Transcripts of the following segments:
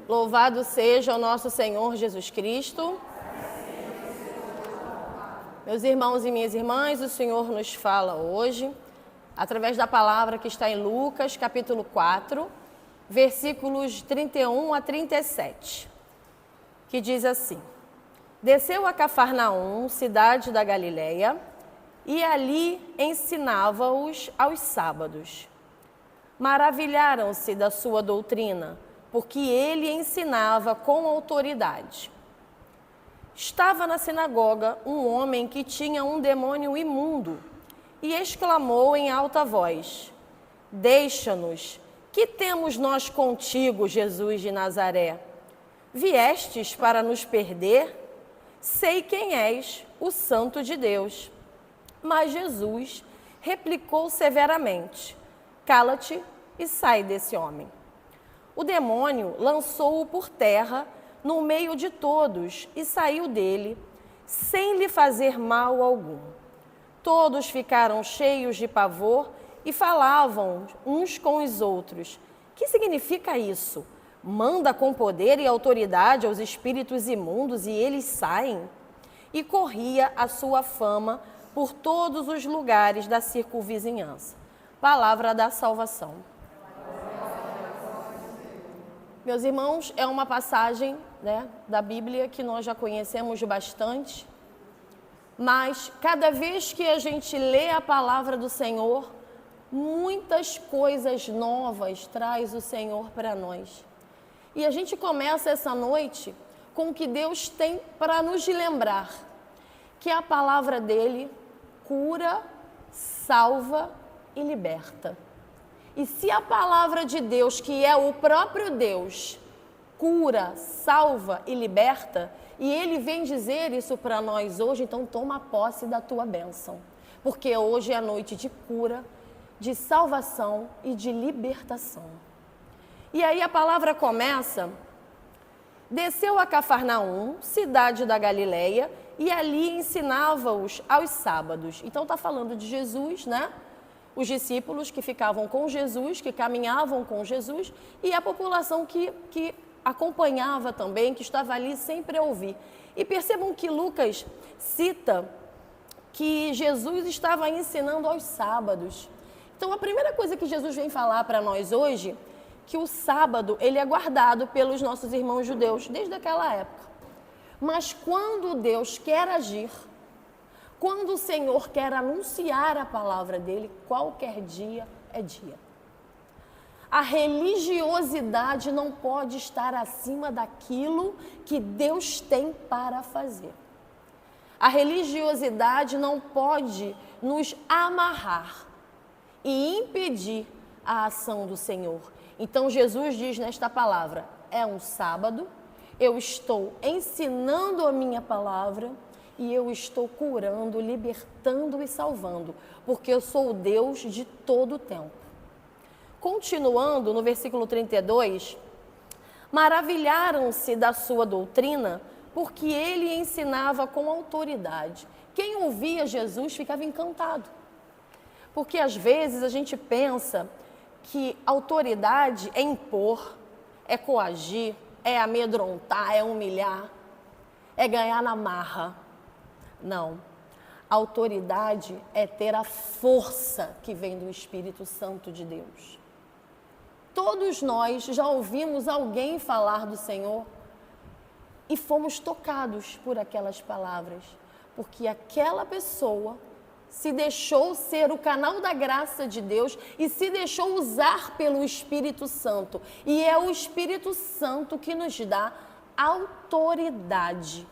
Louvado seja o nosso Senhor Jesus Cristo. Meus irmãos e minhas irmãs, o Senhor nos fala hoje, através da palavra que está em Lucas, capítulo 4, versículos 31 a 37, que diz assim: Desceu a Cafarnaum, cidade da Galileia, e ali ensinava-os aos sábados. Maravilharam-se da sua doutrina, porque ele ensinava com autoridade. Estava na sinagoga um homem que tinha um demônio imundo e exclamou em alta voz: Deixa-nos, que temos nós contigo, Jesus de Nazaré? Viestes para nos perder? Sei quem és, o Santo de Deus. Mas Jesus replicou severamente: Cala-te e sai desse homem. O demônio lançou-o por terra no meio de todos e saiu dele, sem lhe fazer mal algum. Todos ficaram cheios de pavor e falavam uns com os outros: Que significa isso? Manda com poder e autoridade aos espíritos imundos e eles saem? E corria a sua fama por todos os lugares da circunvizinhança. Palavra da salvação. Meus irmãos, é uma passagem, da Bíblia que nós já conhecemos bastante, mas cada vez que a gente lê a palavra do Senhor, muitas coisas novas traz o Senhor para nós. E a gente começa essa noite com o que Deus tem para nos lembrar, que a palavra dele cura, salva e liberta. E se a palavra de Deus, que é o próprio Deus, cura, salva e liberta, e ele vem dizer isso para nós hoje, então toma posse da tua bênção. Porque hoje é a noite de cura, de salvação e de libertação. E aí a palavra começa: Desceu a Cafarnaum, cidade da Galileia, e ali ensinava-os aos sábados. Então está falando de Jesus, Os discípulos que ficavam com Jesus, que caminhavam com Jesus, e a população que acompanhava também, que estava ali sempre a ouvir. E percebam que Lucas cita que Jesus estava ensinando aos sábados. Então a primeira coisa que Jesus vem falar para nós hoje, que o sábado ele é guardado pelos nossos irmãos judeus desde aquela época. Mas quando Deus quer agir, quando o Senhor quer anunciar a palavra dele, qualquer dia é dia. A religiosidade não pode estar acima daquilo que Deus tem para fazer. A religiosidade não pode nos amarrar e impedir a ação do Senhor. Então Jesus diz nesta palavra: é um sábado, eu estou ensinando a minha palavra, e eu estou curando, libertando e salvando, porque eu sou o Deus de todo o tempo. Continuando no versículo 32, maravilharam-se da sua doutrina, porque ele ensinava com autoridade. Quem ouvia Jesus ficava encantado, porque às vezes a gente pensa que autoridade é impor, é coagir, é amedrontar, é humilhar, é ganhar na marra. Não, a autoridade é ter a força que vem do Espírito Santo de Deus. Todos nós já ouvimos alguém falar do Senhor e fomos tocados por aquelas palavras, porque aquela pessoa se deixou ser o canal da graça de Deus e se deixou usar pelo Espírito Santo. E é o Espírito Santo que nos dá autoridade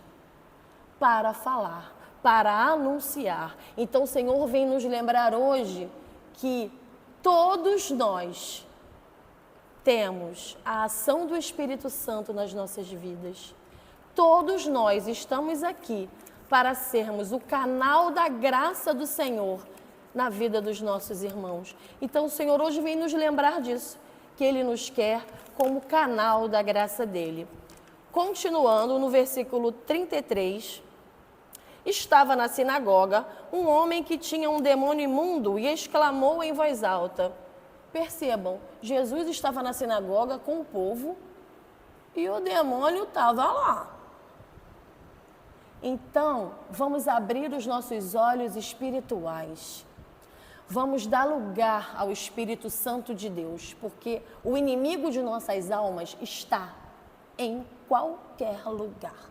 para falar, para anunciar. Então o Senhor vem nos lembrar hoje que todos nós temos a ação do Espírito Santo nas nossas vidas. Todos nós estamos aqui para sermos o canal da graça do Senhor na vida dos nossos irmãos. Então o Senhor hoje vem nos lembrar disso, que Ele nos quer como canal da graça dEle. Continuando no versículo 33, estava na sinagoga um homem que tinha um demônio imundo e exclamou em voz alta. Percebam, Jesus estava na sinagoga com o povo e o demônio estava lá. Então, vamos abrir os nossos olhos espirituais. Vamos dar lugar ao Espírito Santo de Deus, porque o inimigo de nossas almas está em qualquer lugar.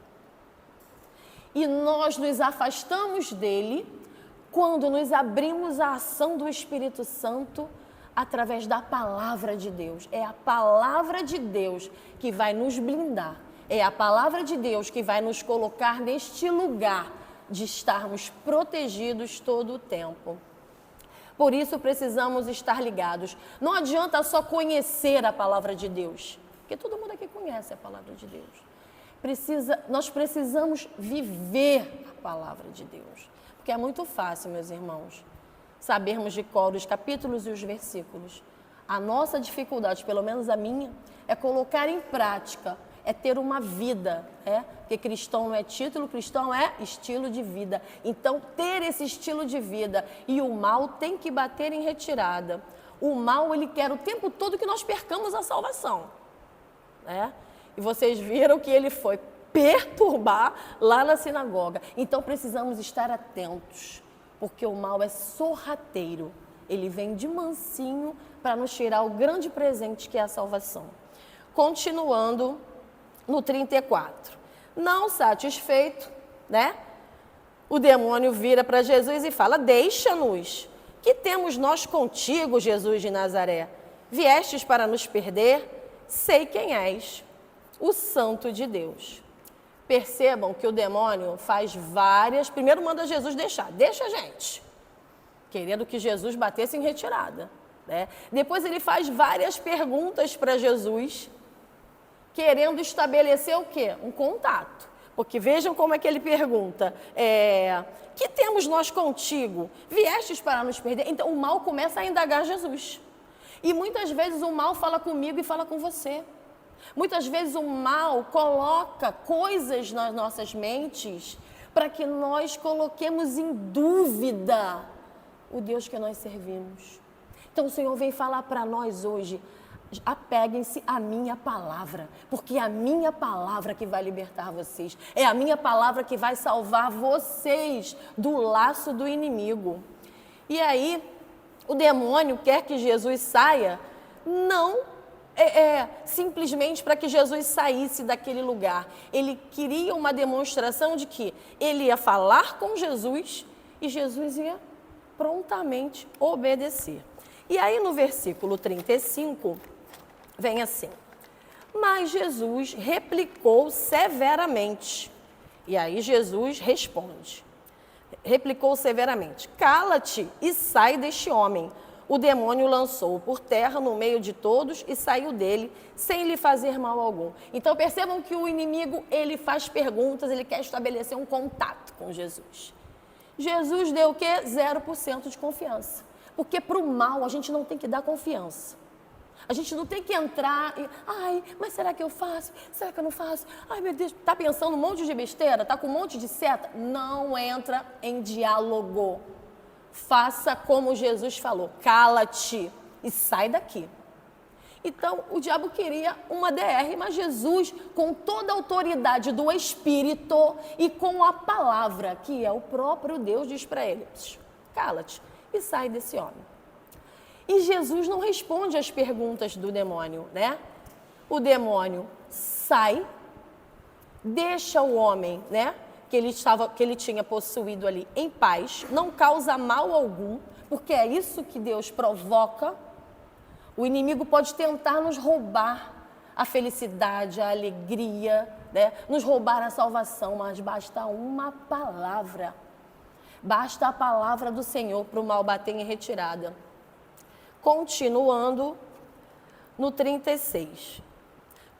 E nós nos afastamos dele quando nos abrimos à ação do Espírito Santo através da palavra de Deus. É a palavra de Deus que vai nos blindar. É a palavra de Deus que vai nos colocar neste lugar de estarmos protegidos todo o tempo. Por isso precisamos estar ligados. Não adianta só conhecer a palavra de Deus, porque todo mundo aqui conhece a palavra de Deus. Nós precisamos viver a palavra de Deus. Porque é muito fácil, meus irmãos, sabermos de cor os capítulos e os versículos. A nossa dificuldade, pelo menos a minha, é colocar em prática, é ter uma vida, porque cristão não é título, cristão é estilo de vida. Então, ter esse estilo de vida e o mal tem que bater em retirada. O mal, ele quer o tempo todo que nós percamos a salvação, E vocês viram que ele foi perturbar lá na sinagoga. Então, precisamos estar atentos, porque o mal é sorrateiro. Ele vem de mansinho para nos tirar o grande presente que é a salvação. Continuando no 34. Não satisfeito, O demônio vira para Jesus e fala: deixa-nos, que temos nós contigo, Jesus de Nazaré? Viestes para nos perder? Sei quem és, o Santo de Deus. Percebam que o demônio faz várias... Primeiro manda Jesus deixa a gente, querendo que Jesus batesse em retirada, Depois ele faz várias perguntas para Jesus, querendo estabelecer o quê? Um contato. Porque vejam como é que ele pergunta, que temos nós contigo? Viestes para nos perder? Então o mal começa a indagar Jesus. E muitas vezes o mal fala comigo e fala com você. Muitas vezes o mal coloca coisas nas nossas mentes para que nós coloquemos em dúvida o Deus que nós servimos. Então o Senhor vem falar para nós hoje: apeguem-se à minha palavra, porque é a minha palavra que vai libertar vocês. É a minha palavra que vai salvar vocês do laço do inimigo. E aí, o demônio quer que Jesus saia, não simplesmente para que Jesus saísse daquele lugar. Ele queria uma demonstração de que ele ia falar com Jesus e Jesus ia prontamente obedecer. E aí no versículo 35, vem assim: mas Jesus replicou severamente. E aí Jesus replicou severamente: cala-te e sai deste homem. O demônio lançou-o por terra no meio de todos e saiu dele, sem lhe fazer mal algum. Então percebam que o inimigo, ele faz perguntas, ele quer estabelecer um contato com Jesus. Jesus deu o quê? 0% de confiança. Porque para o mal a gente não tem que dar confiança. A gente não tem que entrar e... mas será que eu faço? Será que eu não faço? Ai, meu Deus, está pensando um monte de besteira? Está com um monte de seta? Não entra em diálogo. Faça como Jesus falou: cala-te e sai daqui. Então, o diabo queria uma DR, mas Jesus, com toda a autoridade do Espírito e com a palavra, que é o próprio Deus, diz para ele: cala-te e sai desse homem. E Jesus não responde às perguntas do demônio, O demônio sai, deixa o homem, que ele tinha possuído ali em paz, não causa mal algum, porque é isso que Deus provoca. O inimigo pode tentar nos roubar a felicidade, a alegria, nos roubar a salvação, mas basta uma palavra. Basta a palavra do Senhor para o mal bater em retirada. Continuando no 36.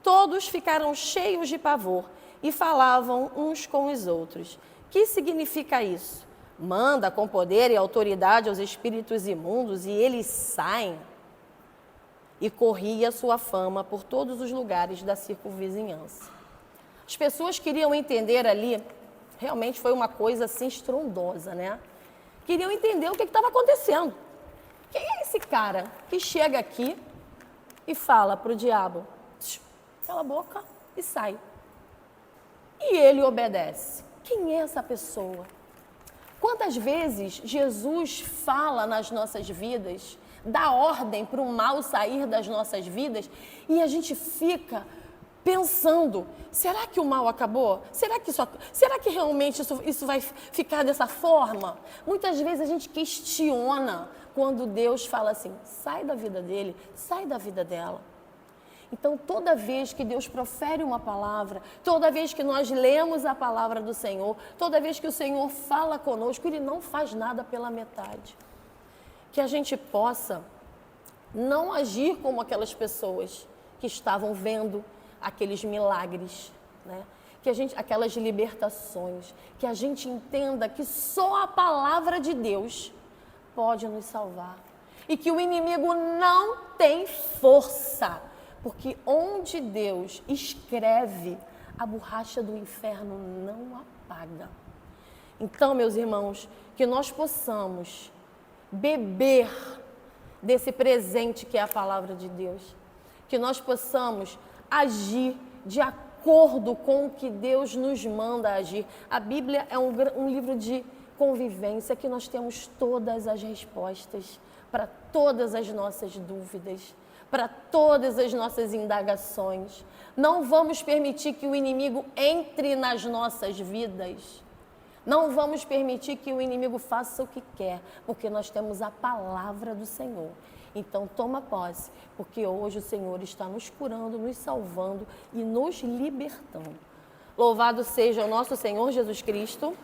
Todos ficaram cheios de pavor e falavam uns com os outros: que significa isso? Manda com poder e autoridade aos espíritos imundos e eles saem. E corria sua fama por todos os lugares da circunvizinhança. As pessoas queriam entender ali, realmente foi uma coisa assim estrondosa, Queriam entender o que estava acontecendo. Quem é esse cara que chega aqui e fala para o diabo: cala a boca, e sai. E ele obedece. Quem é essa pessoa? Quantas vezes Jesus fala nas nossas vidas, dá ordem para o mal sair das nossas vidas e a gente fica pensando, será que o mal acabou? Será que realmente isso vai ficar dessa forma? Muitas vezes a gente questiona quando Deus fala assim, sai da vida dele, sai da vida dela. Então, toda vez que Deus profere uma palavra, toda vez que nós lemos a palavra do Senhor, toda vez que o Senhor fala conosco, Ele não faz nada pela metade. Que a gente possa não agir como aquelas pessoas que estavam vendo aqueles milagres, né? Aquelas libertações, que a gente entenda que só a palavra de Deus pode nos salvar. E que o inimigo não tem força. Porque onde Deus escreve, a borracha do inferno não apaga. Então, meus irmãos, que nós possamos beber desse presente que é a palavra de Deus. Que nós possamos agir de acordo com o que Deus nos manda agir. A Bíblia é um livro de convivência que nós temos todas as respostas para todas as nossas dúvidas, para todas as nossas indagações. Não vamos permitir que o inimigo entre nas nossas vidas. Não vamos permitir que o inimigo faça o que quer, porque nós temos a palavra do Senhor. Então, toma posse, porque hoje o Senhor está nos curando, nos salvando e nos libertando. Louvado seja o nosso Senhor Jesus Cristo.